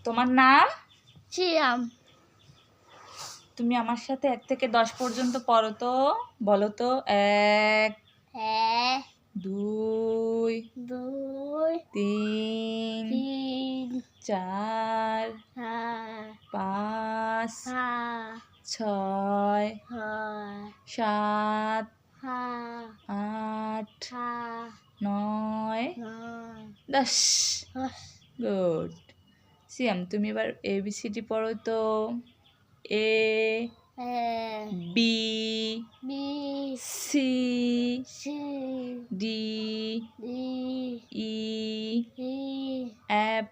তোমার নাম? সিয়াম। তুমি আমার সাথে 1 থেকে 10 পর্যন্ত পড়ো তো। বলো তো। 1 এক 2 দুই 3 তিন 4 চার 5 পাঁচ 6 ছয় 7 সাত 8 আট 9 নয় 10 দশ। গুড। সিয়াম, তুমি এবার ABCD পড়ো তো। A এক B B C C D D E E F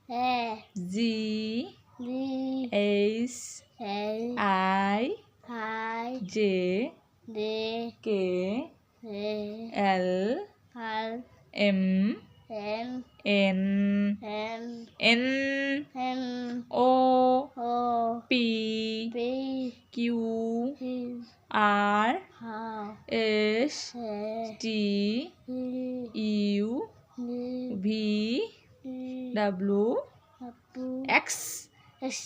F G G H H I I J ডে K এ L আর M M N N N N O O P P Q Q R হাও S এ T ই U নি V ই W আপু X X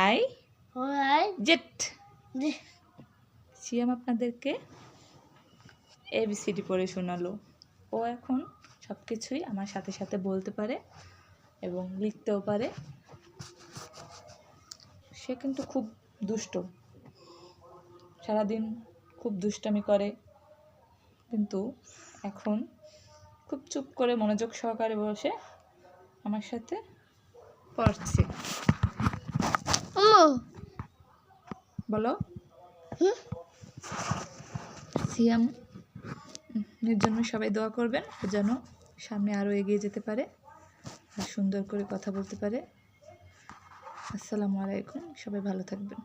Y Y Z। ডি সিয়াম আপনাদেরকে ABCD পড়ে শোনালো। ও এখন সব কিছুই আমার সাথে সাথে বলতে পারে এবং লিখতেও পারে। সে কিন্তু খুব দুষ্ট, সারাদিন খুব দুষ্টামি করে, কিন্তু এখন খুব চুপ করে মনোযোগ সহকারে বসে আমার সাথে পড়ছে। ও বলো। সিয়াম এর জন্য সবাই দোয়া করবেন, ও যেন সামনে আরও এগিয়ে যেতে পারে আর সুন্দর করে কথা বলতে পারে। আসসালামু আলাইকুম, সবাই ভালো থাকবেন।